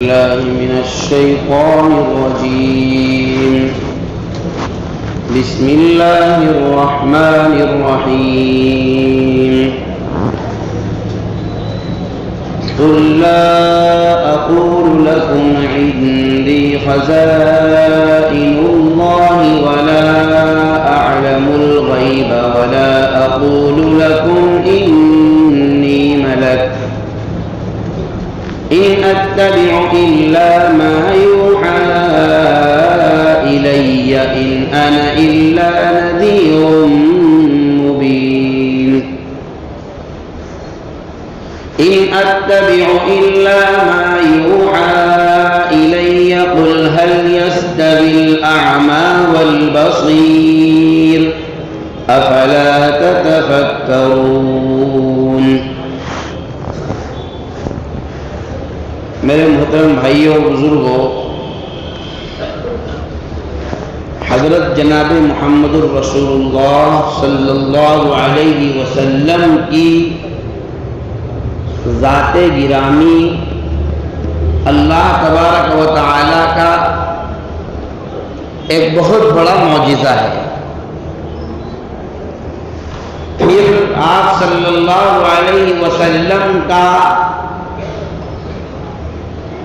الله من الشيطان الرجيم. بسم الله الرحمن الرحيم. قل لا أقول لكم عندي خزائن الله ولا أعلم الغيب ولا أقول لكم إني ملك إن أتبع إلا ما يوحى إلي إن أنا إلا نذير مبين إن أتبع إلا ما يوحى إلي قل هل يستوي الأعمى والبصير أفلا تتفكرون. میرے محترم بھائیوں بزرگوں، حضرت جناب محمد الرسول اللہ صلی اللہ علیہ وسلم کی ذات گرامی اللہ تبارک و تعالی کا ایک بہت بڑا معجزہ ہے. پھر آپ صلی اللہ علیہ وسلم کا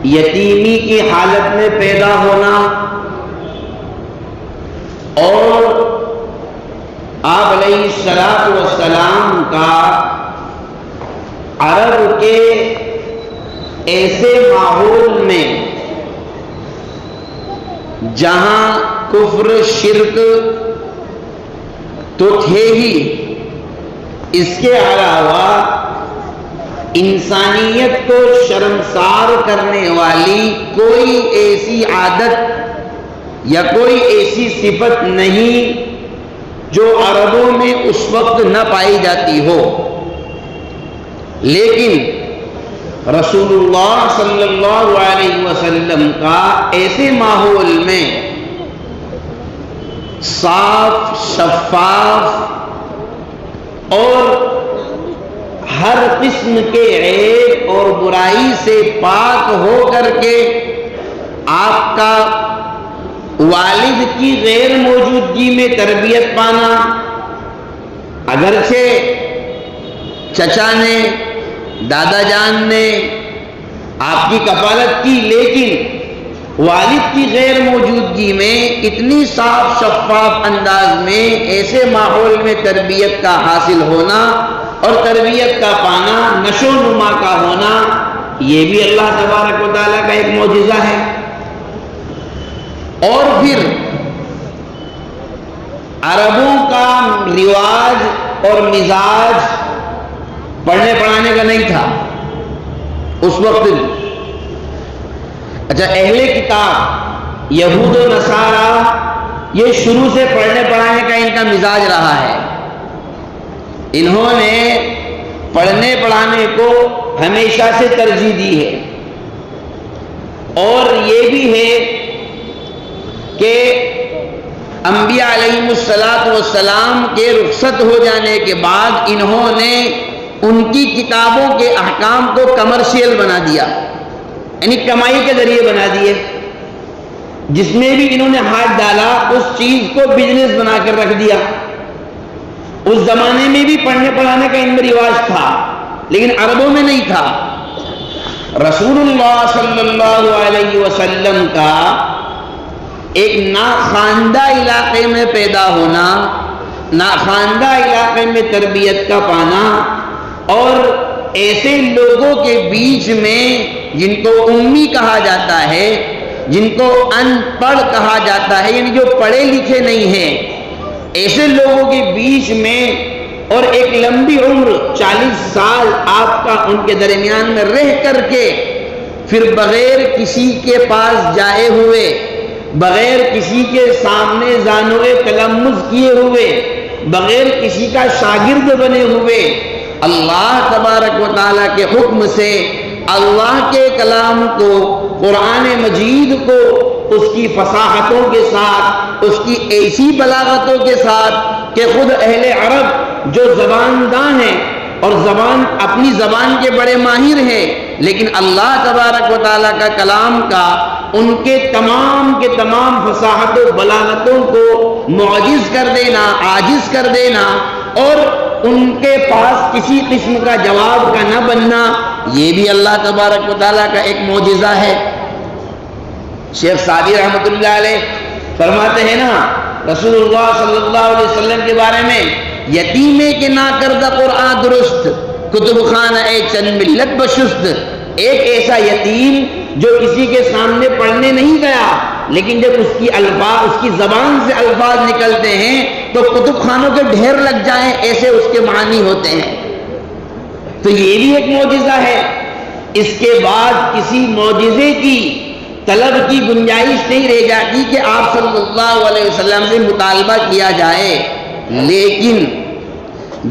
یتیمی کی حالت میں پیدا ہونا اور آپ علیہ السلام کا عرب کے ایسے ماحول میں جہاں کفر شرک تو تھے ہی، اس کے علاوہ انسانیت کو شرمسار کرنے والی کوئی ایسی عادت یا کوئی ایسی صفت نہیں جو عربوں میں اس وقت نہ پائی جاتی ہو. لیکن رسول اللہ صلی اللہ علیہ وسلم کا ایسے ماحول میں صاف شفاف اور ہر قسم کے عیب اور برائی سے پاک ہو کر کے آپ کا والد کی غیر موجودگی میں تربیت پانا، اگرچہ چچا نے دادا جان نے آپ کی کفالت کی، لیکن والد کی غیر موجودگی میں اتنی صاف شفاف انداز میں ایسے ماحول میں تربیت کا حاصل ہونا اور تربیت کا پانا، نشو و نما کا ہونا، یہ بھی اللہ تبارک و تعالیٰ کا ایک معجزہ ہے. اور پھر عربوں کا رواج اور مزاج پڑھنے پڑھانے کا نہیں تھا اس وقت. اچھا، اہل کتاب یہود و نصارہ یہ شروع سے پڑھنے پڑھانے کا ان کا مزاج رہا ہے. انہوں نے پڑھنے پڑھانے کو ہمیشہ سے ترجیح دی ہے. اور یہ بھی ہے کہ انبیاء علیہ السلام کے رخصت ہو جانے کے بعد انہوں نے ان کی کتابوں کے احکام کو کمرشیل بنا دیا، یعنی کمائی کے ذریعے بنا دیے. جس میں بھی انہوں نے ہاتھ ڈالا اس چیز کو بزنس بنا کر رکھ دیا. اس زمانے میں بھی پڑھنے پڑھانے کا ان میں رواج تھا، لیکن عربوں میں نہیں تھا. رسول اللہ صلی اللہ علیہ وسلم کا ایک ناخواندہ علاقے میں پیدا ہونا، ناخواندہ علاقے میں تربیت کا پانا، اور ایسے لوگوں کے بیچ میں جن کو امی کہا جاتا ہے، جن کو ان پڑھ کہا جاتا ہے، یعنی جو پڑھے لکھے نہیں ہیں، ایسے لوگوں کے بیچ میں، اور ایک لمبی عمر 40 سال آپ کا ان کے درمیان میں رہ کر کے، پھر بغیر کسی کے پاس جائے ہوئے، بغیر کسی کے سامنے زانوئے تلمذ کیے ہوئے، بغیر کسی کا شاگرد بنے ہوئے، اللہ تبارک و تعالیٰ کے حکم سے اللہ کے کلام کو، قرآن مجید کو، اس کی فصاحتوں کے ساتھ، اس کی ایسی بلاغتوں کے ساتھ کہ خود اہل عرب جو زبان داں ہیں اور اپنی زبان کے بڑے ماہر ہیں، لیکن اللہ تبارک و تعالیٰ کا کلام کا ان کے تمام فصاحت و بلاغتوں کو معجز کر دینا، عاجز کر دینا اور ان کے پاس کسی قسم کا جواب کا نہ بننا، یہ بھی اللہ تبارک و تعالیٰ کا ایک معجزہ ہے۔ شیخ سعدی رحمۃ اللہ علیہ فرماتے ہیں نا رسول اللہ صلی اللہ علیہ وسلم کے بارے میں، یتیمے کے نا کردہ قرآن درست، کتب خانہ اے چند ملت بشست۔ ایک ایسا یتیم جو کسی کے سامنے پڑھنے نہیں گیا، لیکن جب اس کی زبان سے الفاظ نکلتے ہیں تو کتب خانوں کے ڈھیر لگ جائیں، ایسے اس کے معنی ہوتے ہیں۔ تو یہ بھی ایک معجزہ ہے۔ اس کے بعد کسی معجزے کی طلب کی گنجائش نہیں رہ جاتی کہ آپ صلی اللہ علیہ وسلم سے مطالبہ کیا جائے، لیکن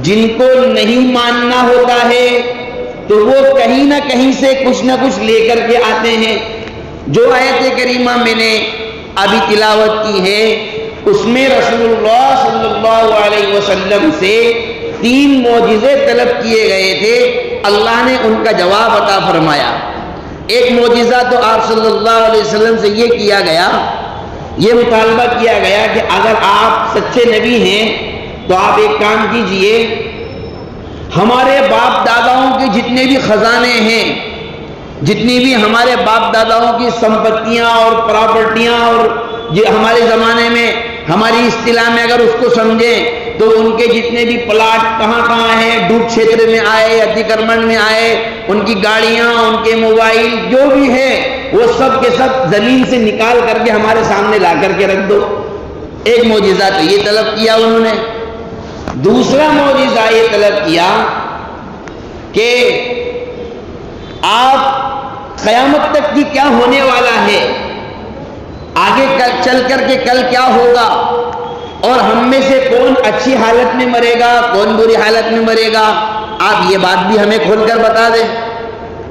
جن کو نہیں ماننا ہوتا ہے تو وہ کہیں نہ کہیں سے کچھ نہ کچھ لے کر کے آتے ہیں۔ جو آیت کریمہ میں نے ابھی تلاوت کی ہے اس میں رسول اللہ صلی اللہ علیہ وسلم سے 3 معجزے طلب کیے گئے تھے، اللہ نے ان کا جواب عطا فرمایا۔ ایک معجزہ تو آپ صلی اللہ علیہ وسلم سے یہ کیا گیا، یہ مطالبہ کیا گیا کہ اگر آپ سچے نبی ہیں تو آپ ایک کام کیجئے، ہمارے باپ داداؤں کے جتنے بھی خزانے ہیں، جتنی بھی ہمارے باپ داداؤں کی سمپتیاں اور پراپرٹیاں، اور ہمارے زمانے میں ہماری اصطلاح میں اگر اس کو سمجھیں تو ان کے جتنے بھی پلاٹ کہاں ہیں، ڈوب چھیتر میں آئے، اتی کرمن میں آئے، ان کی گاڑیاں، ان کے موبائل جو بھی ہے وہ سب کے سب زمین سے نکال کر کے ہمارے سامنے لا کر کے رکھ دو۔ ایک معجزہ تو یہ طلب کیا انہوں نے۔ دوسرا معجزہ یہ طلب کیا کہ آپ قیامت تک کی کیا ہونے والا ہے، آگے چل کر کے کل کیا ہوگا، اور ہم میں سے کون اچھی حالت میں مرے گا، کون بری حالت میں مرے گا، آپ یہ بات بھی ہمیں کھول کر بتا دیں۔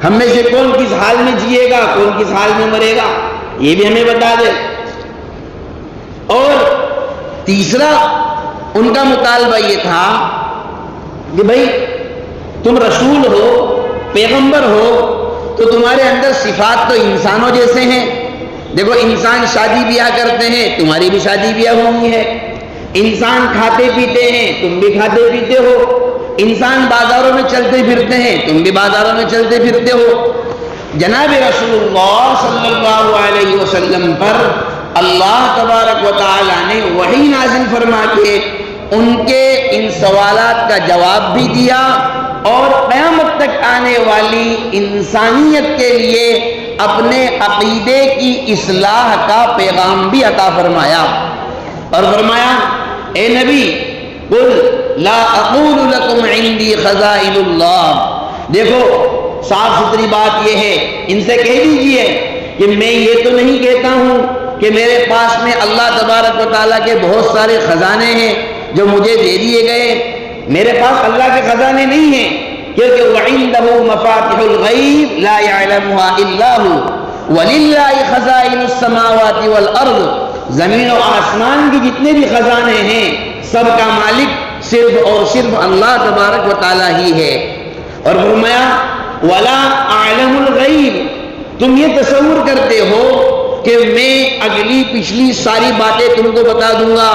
ہم میں سے کون کس حال میں جیے گا، کون کس حال میں مرے گا، یہ بھی ہمیں بتا دیں۔ اور تیسرا ان کا مطالبہ یہ تھا کہ بھائی تم رسول ہو، پیغمبر ہو، تو تمہارے اندر صفات تو انسانوں جیسے ہیں۔ دیکھو انسان شادی بیاہ کرتے ہیں، تمہاری بھی شادی بیاہ ہوئی ہے۔ انسان کھاتے پیتے ہیں، تم بھی کھاتے پیتے ہو۔ انسان بازاروں میں چلتے پھرتے ہیں، تم بھی بازاروں میں چلتے پھرتے ہو۔ جناب رسول اللہ صلی اللہ علیہ وسلم پر اللہ تبارک و تعالی نے وحی نازل فرما کے ان کے ان سوالات کا جواب بھی دیا، اور قیامت تک آنے والی انسانیت کے لیے اپنے عقیدے کی اصلاح کا پیغام بھی عطا فرمایا، اور فرمایا اے نبی قل لا اقول لکم عندی خزائن اللہ، دیکھو صاف ستھری بات یہ ہے، ان سے کہہ دیجئے کہ میں یہ تو نہیں کہتا ہوں کہ میرے پاس میں اللہ تبارک و تعالیٰ کے بہت سارے خزانے ہیں جو مجھے دے دیے گئے۔ میرے پاس اللہ کے خزانے نہیں ہیں، کیونکہ وَعِندَهُ مَفَاتِحُ الْغَيْبِ لَا يَعْلَمُهَا إِلَّا هُوَ وَلِلَّهِ خَزَائِنُ السَّمَاوَاتِ وَالْأَرْضِ، زمین و آسمان کی جتنے بھی خزانے ہیں سب کا مالک صرف اور صرف اللہ تبارک و تعالیٰ ہی ہے۔ اور فرمایا وَلَا أَعْلَمُ الْغَيْبِ، تم یہ تصور کرتے ہو کہ میں اگلی پچھلی ساری باتیں تم کو بتا دوں گا،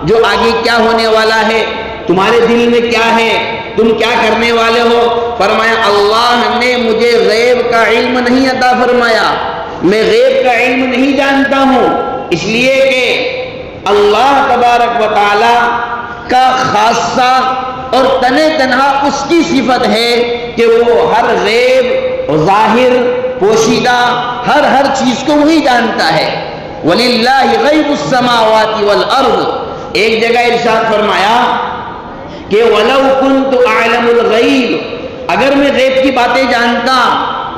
جو آگے کیا ہونے والا ہے، تمہارے دل میں کیا ہے، تم کیا کرنے والے ہو۔ فرمایا اللہ نے مجھے غیب کا علم نہیں عطا فرمایا، میں غیب کا علم نہیں جانتا ہوں، اس لیے کہ اللہ تبارک و تعالی کا خاصہ اور تنہا اس کی صفت ہے کہ وہ ہر غیب، ظاہر، پوشیدہ ہر چیز کو وہی جانتا ہے۔ وَلِلَّهِ غَيْبُ السَّمَاوَاتِ وَالْأَرْضِ، ایک جگہ ارشاد فرمایا کہ وَلَوْ كُنْتُ أَعْلَمُ الْغَيْبِ، اگر میں غیب کی باتیں جانتا،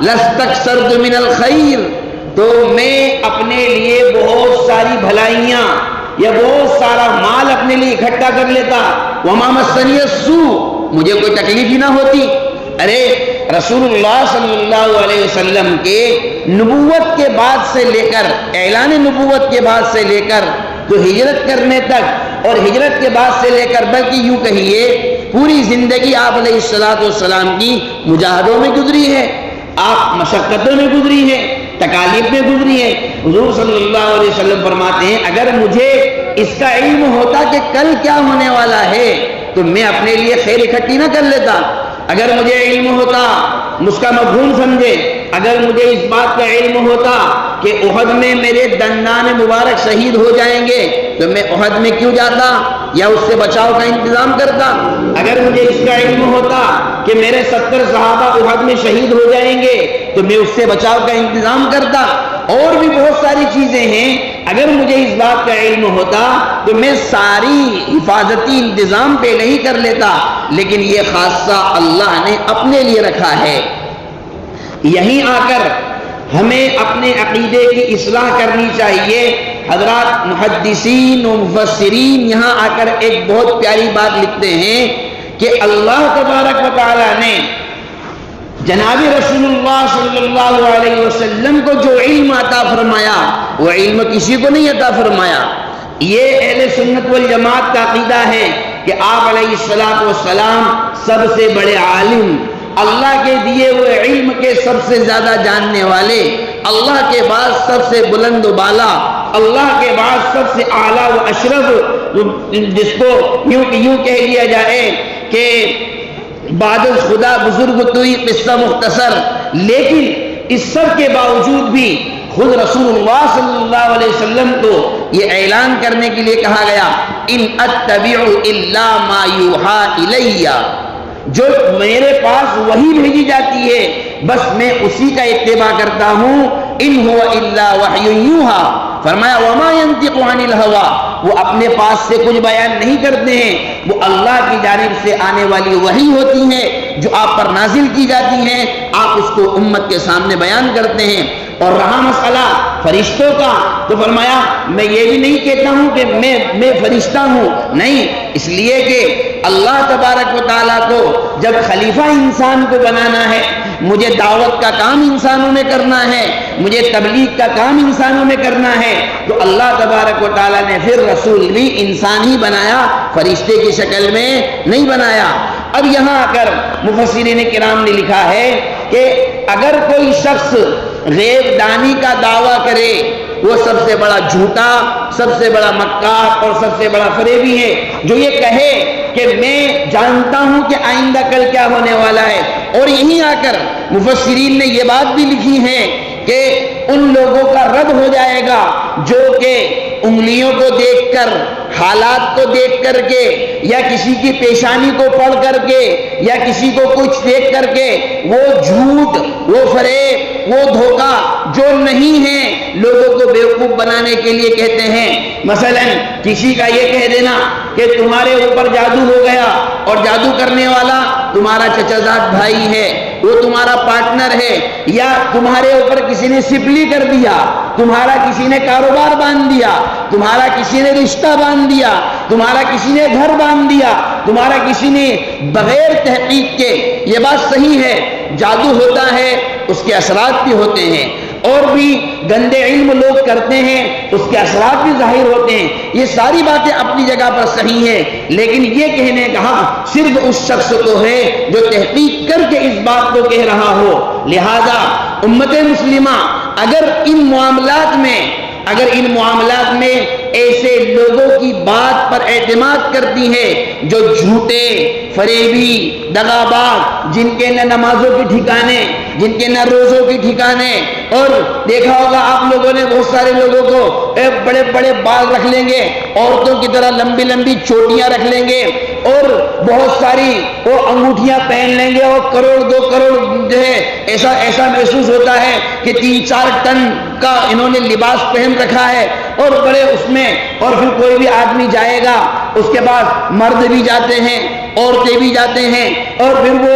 لَاسْتَكْثَرْتُ مِنَ الْخَيْرِ، تو میں اپنے لیے بہت ساری بھلائیاں یا بہت سارا مال اپنے لیے اکٹھا کر لیتا۔ وَمَا مَسَّنِيَ السُّوءُ، مجھے کوئی تکلیف ہی نہ ہوتی۔ ارے رسول اللہ صلی اللہ علیہ وسلم کے نبوت کے بعد سے لے کر، اعلان نبوت کے بعد سے لے کر تو ہجرت کرنے تک، اور ہجرت کے بعد سے لے کر بلکہ یوں کہیے پوری زندگی آپ علیہ الصلوۃ والسلام کی مجاہدوں میں گزری ہے۔ آپ مشقتوں میں گزری ہیں، تکالیف میں گزری ہیں۔ حضور صلی اللہ علیہ وسلم فرماتے ہیں اگر مجھے اس کا علم ہوتا کہ کل کیا ہونے والا ہے تو میں اپنے لیے خیر اکٹھی نہ کر لیتا۔ اگر مجھے علم ہوتا، اس کا مفہوم سمجھے، اگر مجھے اس بات کا علم ہوتا کہ احد میں میرے دندان مبارک شہید ہو جائیں گے تو میں احد میں کیوں جاتا یا اس سے بچاؤ کا انتظام کرتا۔ اگر مجھے اس کا علم ہوتا کہ میرے 70 صحابہ احد میں شہید ہو جائیں گے تو میں اس سے بچاؤ کا انتظام کرتا۔ اور بھی بہت ساری چیزیں ہیں، اگر مجھے اس بات کا علم ہوتا تو میں ساری حفاظتی انتظام پہلے ہی کر لیتا، لیکن یہ خاصہ اللہ نے اپنے لیے رکھا ہے۔ یہیں آ کر ہمیں اپنے عقیدے کی اصلاح کرنی چاہیے۔ حضرات محدثین و مفسرین یہاں آ کر ایک بہت پیاری بات لکھتے ہیں کہ اللہ تبارک و تعالیٰ نے جناب رسول اللہ صلی اللہ علیہ وسلم کو جو علم عطا فرمایا وہ علم کسی کو نہیں عطا فرمایا۔ یہ اہل سنت والجماعت کا عقیدہ ہے کہ آپ علیہ السلام سب سے بڑے عالم، اللہ کے دیے ہوئے علم کے سب سے زیادہ جاننے والے، اللہ کے بعد سب سے بلند و بالا، اللہ کے بعد سب سے اعلیٰ و اشرف، جس کو یوں کہہ لیا جائے کہ بعد خدا بزرگ توئی قصہ مختصر۔ لیکن اس سب کے باوجود بھی خود رسول اللہ صلی اللہ علیہ وسلم کو یہ اعلان کرنے کے لیے کہا گیا ان اتبع الا ما یوحى الی، جو میرے پاس وحی بھیجی جاتی ہے بس میں اسی کا اتباع کرتا ہوں۔ ان هو الا وحی یوحى، فرمایا وما ينطق عن الهوى، وہ اپنے پاس سے کچھ بیان نہیں کرتے ہیں، وہ اللہ کی جانب سے آنے والی وحی ہوتی ہے جو آپ پر نازل کی جاتی ہیں، آپ اس کو امت کے سامنے بیان کرتے ہیں۔ اور رہا مسئلہ فرشتوں کا تو فرمایا میں یہ بھی نہیں کہتا ہوں کہ میں فرشتہ ہوں، نہیں، اس لیے کہ اللہ تبارک و تعالیٰ کو جب خلیفہ انسان کو بنانا ہے، مجھے دعوت کا کام انسانوں میں کرنا ہے، مجھے تبلیغ کا کام انسانوں میں کرنا ہے، تو اللہ تبارک و تعالیٰ نے پھر رسول بھی انسان ہی بنایا، فرشتے کی شکل میں نہیں بنایا۔ اب یہاں آ کر مفسرین کرام نے لکھا ہے کہ اگر کوئی شخص غیب دانی کا دعویٰ کرے وہ سب سے بڑا جھوٹا، سب سے بڑا مکار اور سب سے بڑا فریبی ہے۔ جو یہ کہے کہ میں جانتا ہوں کہ آئندہ کل کیا ہونے والا ہے۔ اور یہیں آ کر مفسرین نے یہ بات بھی لکھی ہے کہ ان لوگوں کا رد ہو جائے گا جو کہ انگلیوں کو دیکھ کر، حالات کو دیکھ کر کے، یا کسی کی پیشانی کو پڑھ کر کے، یا کسی کو کچھ دیکھ کر کے وہ جھوٹ، وہ فریب، وہ دھوکہ جو نہیں ہے لوگوں کو بیوقوف بنانے کے لیے کہتے ہیں۔ مثلا کسی کا یہ کہہ دینا کہ تمہارے اوپر جادو ہو گیا اور جادو کرنے والا تمہارا چچا زاد بھائی ہے، وہ تمہارا پارٹنر ہے، یا تمہارے اوپر کسی نے سپلی کر دیا، تمہارا کسی نے کاروبار باندھ دیا، تمہارا کسی نے رشتہ باندھ دیا، تمہارا کسی نے گھر باندھ دیا، تمہارا کسی نے بغیر تحقیق کے۔ یہ بات صحیح ہے، جادو ہوتا ہے، اس کے اثرات بھی ہوتے ہیں، اور بھی گندے علم لوگ کرتے ہیں، اس کے اثرات بھی ظاہر ہوتے ہیں۔ یہ ساری باتیں اپنی جگہ پر صحیح ہیں، لیکن یہ کہنے کہا صرف اس شخص کو ہے جو تحقیق کر کے اس بات کو کہہ رہا ہو۔ لہذا امت مسلمہ اگر ان معاملات میں ایسے لوگوں کی بات پر اعتماد کرتی ہے جو جھوٹے، فریبی، دغاباز، جن کے نہ نمازوں کے ٹھکانے، جن کے نہ روزوں کے ٹھکانے، اور دیکھا ہوگا آپ لوگوں نے بہت سارے لوگوں کو بڑے بڑے بال رکھ لیں گے، عورتوں کی طرح لمبی لمبی چوٹیاں رکھ لیں گے، اور بہت ساری وہ انگوٹھیاں پہن لیں گے، اور کروڑ 2 کروڑ جو ہے ایسا محسوس ہوتا ہے کہ 3-4 ٹن کا انہوں نے لباس پہن رکھا ہے، اور بڑے اس میں، اور پھر کوئی بھی آدمی جائے گا، اس کے بعد مرد بھی جاتے ہیں، عورتیں بھی جاتے ہیں، اور پھر وہ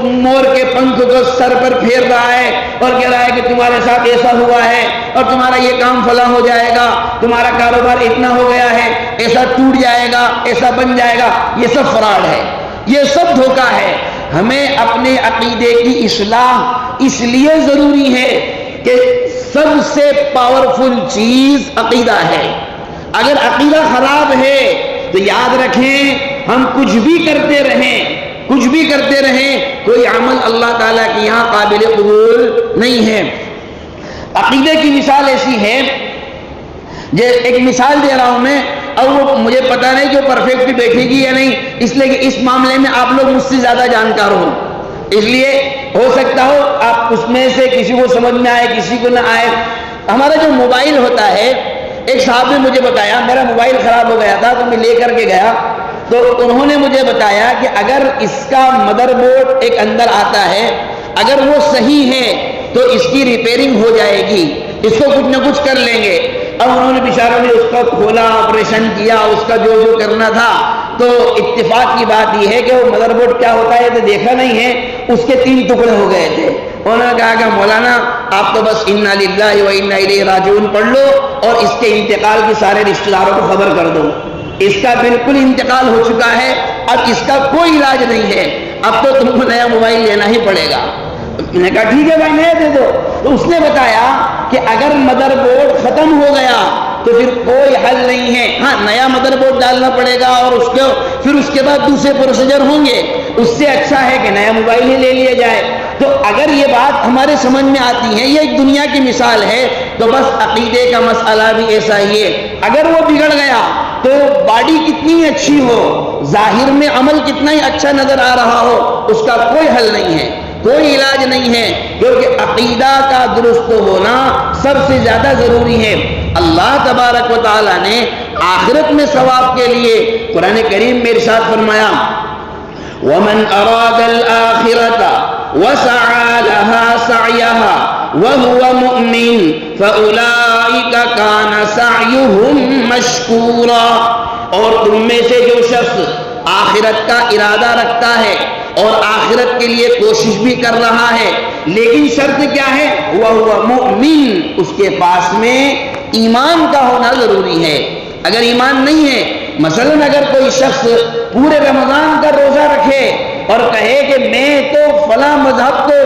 مور کے پنکھ کو سر پر پھیر رہا ہے اور کہہ رہا ہے کہ تمہارے ساتھ ایسا ہوا ہے اور تمہارا یہ کام فلاں ہو جائے گا، تمہارا کاروبار اتنا ہو گیا ہے، ایسا ٹوٹ جائے گا، ایسا بن جائے گا۔ یہ سب فراڈ ہے، یہ سب دھوکہ ہے۔ ہمیں اپنے عقیدے کی اصلاح اس لیے ضروری ہے کہ سب سے پاورفل چیز عقیدہ ہے۔ اگر عقیدہ خراب ہے تو یاد رکھیں ہم کچھ بھی کرتے رہیں، کچھ بھی کرتے رہیں، کوئی عمل اللہ تعالیٰ کے یہاں قابل قبول نہیں ہے۔ عقیدے کی مثال ایسی ہے، ایک مثال دے رہا ہوں میں، اور وہ مجھے پتہ نہیں کہ وہ پرفیکٹ بیٹھے گی یا نہیں، اس لیے کہ اس معاملے میں آپ لوگ مجھ سے زیادہ جانکار ہو، اس لیے ہو سکتا ہو آپ اس میں سے کسی کو سمجھ میں آئے کسی کو نہ آئے۔ ہمارا جو موبائل ہوتا ہے، ایک صاحب نے مجھے بتایا، میرا موبائل خراب ہو گیا تھا تو میں لے کر کے گیا، تو انہوں نے مجھے بتایا کہ اگر اس کا مدر بورڈ ایک اندر آتا ہے، اگر وہ صحیح ہے تو اس کی ریپیئرنگ ہو جائے گی، اس کو کچھ نہ کچھ کر لیں گے۔ اب انہوں نے بیچاروں نے اس کا کھولا، آپریشن کیا، اس کا جو جو کرنا تھا، تو اتفاق کی بات یہ ہے کہ وہ مدر بورڈ کیا ہوتا ہے تو دیکھا نہیں ہے، اس کے 3 ٹکڑے ہو گئے تھے۔ انہوں نے کہا کہ مولانا آپ تو بس انا للہ و انا الیہ راجعون پڑھ لو اور اس کے انتقال کی سارے رشتہ داروں کو خبر کر دو، اس کا بالکل انتقال ہو چکا ہے، اب اس کا کوئی علاج نہیں ہے، اب تو تم کو نیا موبائل لینا ہی پڑے گا۔ میں نے کہا ٹھیک ہے بھائی نیا دے دو۔ تو اس نے بتایا کہ اگر مدر بورڈ ختم ہو گیا تو پھر کوئی حل نہیں ہے، ہاں نیا مدر بورڈ ڈالنا پڑے گا اور پھر اس کے بعد دوسرے پروسیجر ہوں گے، اس سے اچھا ہے کہ نیا موبائل ہی لے لیا جائے۔ تو اگر یہ بات ہمارے سمجھ میں آتی ہے، یہ ایک دنیا کی مثال ہے، تو بس عقیدے کا مسئلہ بھی ایسا ہی ہے۔ اگر وہ بگڑ گیا تو باڈی کتنی اچھی ہو، ظاہر میں عمل کتنا ہی اچھا نظر آ رہا ہو، اس کا کوئی حل نہیں ہے، کوئی علاج نہیں ہے، کیونکہ عقیدہ کا درست ہونا سب سے زیادہ ضروری ہے۔ اللہ تبارک و تعالیٰ نے آخرت میں ثواب کے لیے قرآن کریم میں ارشاد فرمایا وَمَنْ أَرَادَ الْآخِرَةَ وَسَعَى لَهَا سَعْيَهَا وَهُوَ مُؤْمِنٌ فَأُولَئِكَ كَانَ سَعْيُهُمْ مَشْكُورًا۔ اور تم میں سے جو شخص آخرت کا ارادہ رکھتا ہے اور آخرت کے لیے کوشش بھی کر رہا ہے، لیکن شرط کیا ہے؟ وَهُوَ مُؤْمِن، اس کے پاس میں ایمان کا ہونا ضروری ہے۔ اگر ایمان نہیں ہے، مثلا اگر کوئی شخص پورے رمضان کا روزہ رکھے اور کہے کہ میں تو فلاں مذہب کو،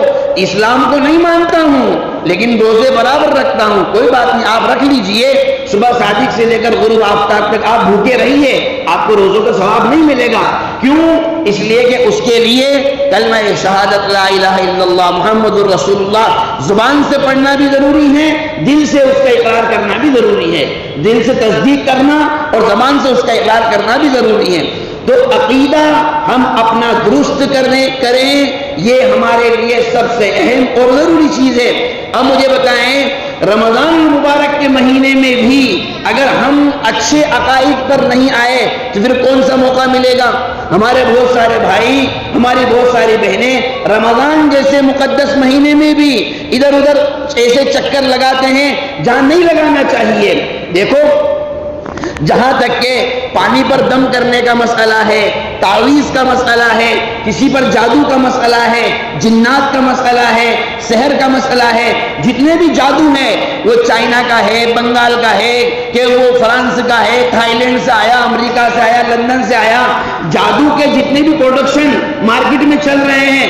اسلام کو نہیں مانتا ہوں لیکن روزے برابر رکھتا ہوں، کوئی بات نہیں، آپ رکھ لیجئے، صبح صادق سے لے کر غروب آفتاب تک آپ بھوکے رہیے، آپ کو روزوں کا ثواب نہیں ملے گا۔ کیوں؟ اس لیے کہ اس کے لیے کلمہ شہادت لا الہ الا اللہ محمد الرسول اللہ زبان سے پڑھنا بھی ضروری ہے، دل سے اس کا اقرار کرنا بھی ضروری ہے، دل سے تصدیق کرنا اور زبان سے اس کا اقرار کرنا بھی ضروری ہے۔ تو عقیدہ ہم اپنا درست کریں، یہ ہمارے لیے سب سے اہم اور ضروری چیز ہے۔ اب مجھے بتائیں، رمضان المبارک کے مہینے میں بھی اگر ہم اچھے عقائد پر نہیں آئے تو پھر کون سا موقع ملے گا؟ ہمارے بہت سارے بھائی، ہماری بہت ساری بہنیں رمضان جیسے مقدس مہینے میں بھی ادھر ادھر ایسے چکر لگاتے ہیں جہاں نہیں لگانا چاہیے۔ دیکھو، جہاں تک کہ پانی پر دم کرنے کا مسئلہ ہے، تعویذ کا مسئلہ ہے، کسی پر جادو کا مسئلہ ہے، جنات کا مسئلہ ہے، سحر کا مسئلہ ہے، جتنے بھی جادو ہے وہ چائنا کا ہے، بنگال کا ہے، کہ وہ فرانس کا ہے، تھائی لینڈ سے آیا، امریکہ سے آیا، لندن سے آیا، جادو کے جتنے بھی پروڈکشن مارکیٹ میں چل رہے ہیں،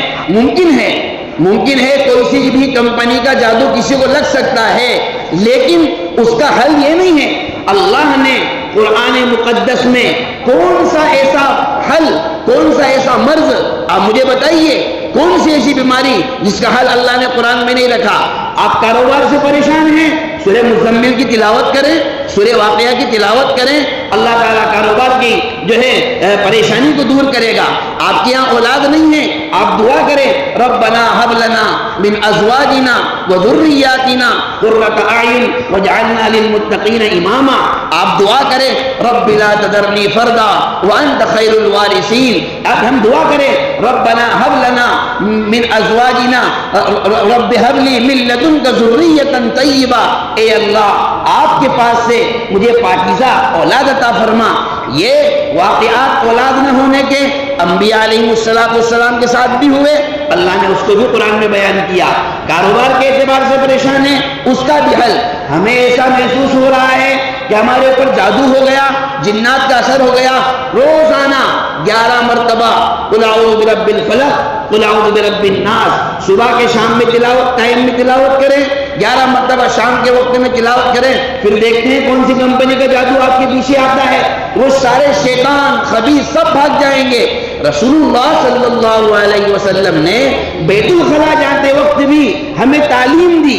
ممکن ہے کوئی سی بھی کمپنی کا جادو کسی کو لگ سکتا ہے، لیکن اس کا حل یہ نہیں ہے۔ اللہ نے قرآن مقدس میں کون سا ایسا حل، کون سا ایسا مرض، آپ مجھے بتائیے کون سی ایسی بیماری جس کا حل اللہ نے قرآن میں نہیں رکھا؟ آپ کاروبار سے پریشان ہیں، سورہ مزمل کی تلاوت کریں، سورہ واقعہ کی تلاوت کریں، اللہ تعالیٰ کاروبار کی جو ہے پریشانی کو دور کرے گا۔ آپ کے یہاں اولاد نہیں ہے، آپ دعا کریں ربنا هب لنا من ازواجنا وذرياتنا قرة اعين واجعلنا للمتقين اماما۔ آپ دعا کریں رب لا تذرني فردا وانت خير الوارثين۔ اب ہم دعا کریں ربنا هب لنا من ازواجنا رب هب لي من لدنك ذرية طيبة۔ اے اللہ آپ کے پاس سے مجھے پاکیزہ اولاد عطا فرما۔ یہ واقعات اولاد نہ ہونے کے انبیاء علیہ السلام کے ساتھ بھی ہوئے، اللہ نے اس کو بھی قرآن میں بیان کیا۔ کاروبار کے اعتبار سے پریشان ہے، اس کا بھی حل۔ ہمیں ایسا محسوس ہو رہا ہے کہ ہمارے اوپر جادو ہو گیا، جنات کا اثر ہو گیا، روزانہ 11 مرتبہ قل اعوذ برب الفلق قل اعوذ برب الناس، صبح کے شام میں تلاوت، ٹائم میں تلاوت کریں، 11 مرتبہ شام کے وقت میں تلاوت کریں، پھر دیکھتے ہیں کون سی کمپنی کا جادو آپ کے پیچھے آتا ہے، وہ سارے شیطان خبیث سب بھاگ جائیں گے۔ رسول اللہ صلی اللہ علیہ وسلم نے بیت الخلا جاتے وقت بھی ہمیں تعلیم دی.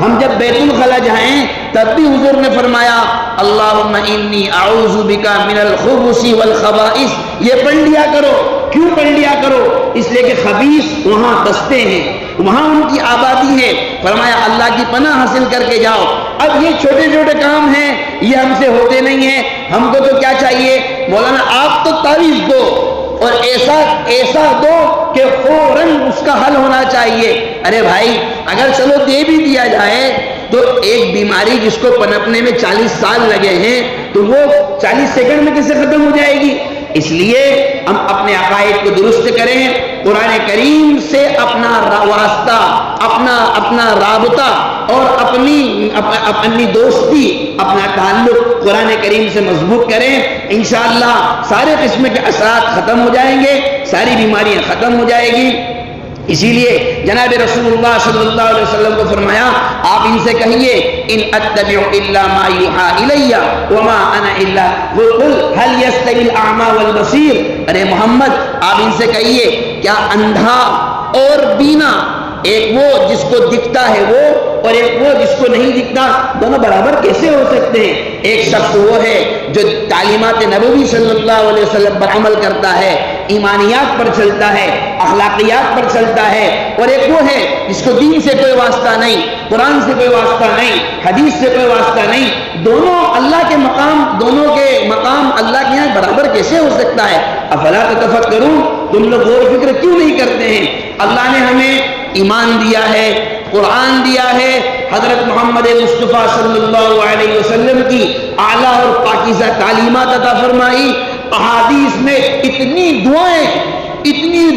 ہم جب بیت الخلا جائیں تب بھی حضور نے فرمایا اللہم انی اعوذ بکا من الخبث والخبائث. یہ پڑھ لیا کرو. کیوں پڑھ لیا کرو؟ اس لیے کہ خبیث وہاں بستے ہیں, وہاں ان کی آبادی ہے. فرمایا اللہ کی پناہ حاصل کر کے جاؤ. اب یہ چھوٹے چھوٹے کام ہیں, یہ ہم سے ہوتے نہیں ہیں. ہم کو تو کیا چاہیے مولانا, آپ تو تعویذ دو اور ایسا دو کہ فوراً اس کا حل ہونا چاہیے. ارے بھائی اگر چلو دے بھی دیا جائے تو ایک بیماری جس کو پنپنے میں 40 سال لگے ہیں تو وہ 40 سیکنڈ میں کیسے ختم ہو جائے گی؟ اس لیے ہم اپنے عقائد کو درست کریں, قرآن کریم سے اپنا واسطہ, اپنا رابطہ اور اپنی دوستی, اپنا تعلق قرآن کریم سے مضبوط کریں. انشاءاللہ سارے قسم کے اثرات ختم ہو جائیں گے, ساری بیماریاں ختم ہو جائے گی. اسی لیے جناب رسول اللہ صلی اللہ علیہ وسلم کو فرمایا آپ ان سے کہیے ان اتبع الا ما یوحى الی وما انا الا قل هل یستوی الاعمى والبصیر. ارے محمد آپ ان سے کہیے کیا اندھا اور بینا, ایک وہ جس کو دکھتا ہے وہ اور ایک وہ جس کو نہیں دکھتا, دونوں برابر کیسے ہو سکتے ہیں؟ ایک شخص وہ ہے جو تعلیمات نبوی صلی اللہ علیہ وسلم پر عمل کرتا ہے, ایمانیات پر چلتا ہے, اخلاقیات پر چلتا ہے, اور ایک وہ ہے جس کو دین سے کوئی واسطہ نہیں, قرآن سے کوئی واسطہ نہیں, حدیث سے کوئی واسطہ نہیں. دونوں اللہ کے مقام اللہ کے یہاں برابر کیسے ہو سکتا ہے؟ افلا تتفکرون, تم لوگ غور و فکر کیوں نہیں کرتے ہیں؟ اللہ نے ہمیں ایمان دیا ہے, قرآن دیا ہے, حضرت محمد مصطفیٰ صلی اللہ علیہ وسلم کی اعلیٰ اور پاکیزہ تعلیمات عطا فرمائی. احادیث میں اتنی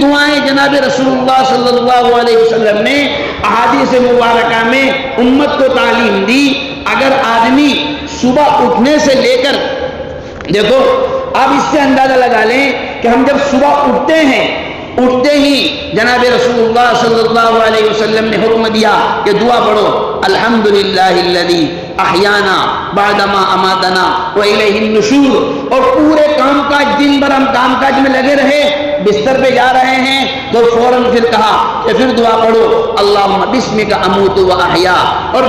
دعائیں جناب رسول اللہ صلی اللہ علیہ وسلم نے احادیث مبارکہ میں امت کو تعلیم دی. اگر آدمی صبح اٹھنے سے لے کر, دیکھو آپ اس سے اندازہ لگا لیں کہ ہم جب صبح اٹھتے ہی جناب رسول اللہ صلی اللہ علیہ وسلم نے حکم دیا کہ دعا پڑھو الحمدللہ الذی احیانا بعدما اماتنا والیہ النشور. اور پورے کام کاج دن بھر ہم کام کاج میں لگے رہے, بستر پہ جا رہے ہیں تو فوراً پھر کہا کہ پھر دعا پڑھو اللہم بسمک اموت و احیا. اور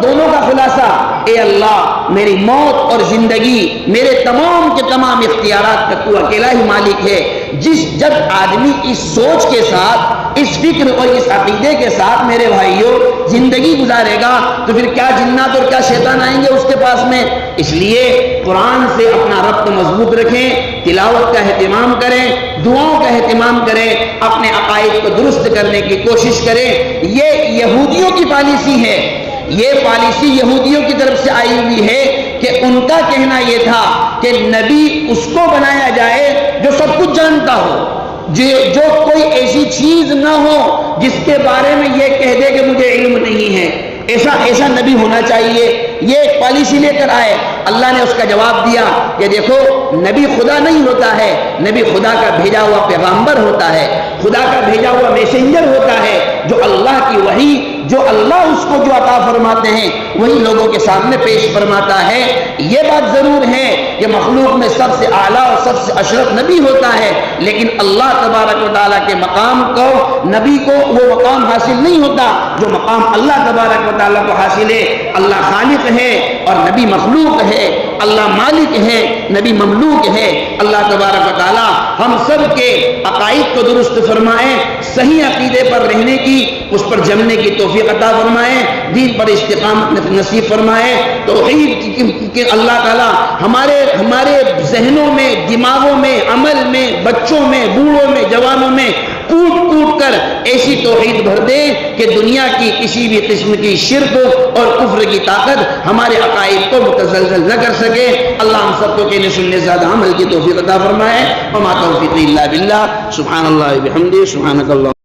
دونوں کا خلاصہ اے اللہ میری موت اور زندگی, میرے تمام کے تمام اختیارات کا تو اکیلا ہی مالک ہے. جب آدمی اس سوچ کے ساتھ, اس فکر اور اس عقیدے کے ساتھ میرے بھائیوں زندگی گزارے گا تو پھر کیا جنات اور کیا شیطان آئیں گے اس کے پاس میں. اس لیے قرآن سے اپنا ربط مضبوط رکھیں, تلاوت کا اہتمام کریں, دعاؤں کا اہتمام کریں, اپنے عقائد کو درست کرنے کی کوشش کریں. یہ یہودیوں کی پالیسی ہے, یہ پالیسی یہودیوں کی طرف سے آئی ہوئی ہے کہ ان کا کہنا یہ تھا کہ نبی اس کو بنایا جائے جو سب کچھ جانتا ہو, جو کوئی ایسی چیز نہ ہو جس کے بارے میں یہ کہہ دے کہ مجھے علم نہیں ہے. ایسا نبی ہونا چاہیے. یہ ایک پالیسی لے کر آئے. اللہ نے اس کا جواب دیا کہ دیکھو نبی خدا نہیں ہوتا ہے, نبی خدا کا بھیجا ہوا پیغمبر ہوتا ہے, خدا کا بھیجا ہوا میسنجر ہوتا ہے, جو اللہ کی وحی, جو اللہ اس کو جو عطا فرماتے ہیں وہی لوگوں کے سامنے پیش فرماتا ہے. یہ بات ضرور ہے کہ مخلوق میں سب سے اعلیٰ اور سب سے اشرف نبی ہوتا ہے, لیکن اللہ تبارک و تعالیٰ کے مقام کو, نبی کو وہ مقام حاصل نہیں ہوتا جو مقام اللہ تبارک و تعالیٰ کو حاصل ہے. اللہ خالق ہے اور نبی مخلوق ہے, اللہ مالک ہے, نبی مملوک ہے. اللہ تبارک و تعالیٰ ہم سب کے عقائد کو درست فرمائے, صحیح عقیدے پر رہنے کی, اس پر جمنے کی توفیق عطا فرمائے, دین پر استقامت نصیب فرمائے. توحید کہ اللہ تعالیٰ ہمارے ذہنوں میں, دماغوں میں, عمل میں, بچوں میں, بوڑھوں میں, جوانوں میں کوٹ کر ایسی توحید بھر دے کہ دنیا کی کسی بھی قسم کی شرک اور کفر کی طاقت ہمارے عقائد کو متزلزل نہ کر سکے. اللہ ہم سب کو کہنے سننے زیادہ عمل کی توفیق عطا فرمائے. وما توفیقی الا باللہ. سبحان اللہ بحمدہ. سبحانک اللہ.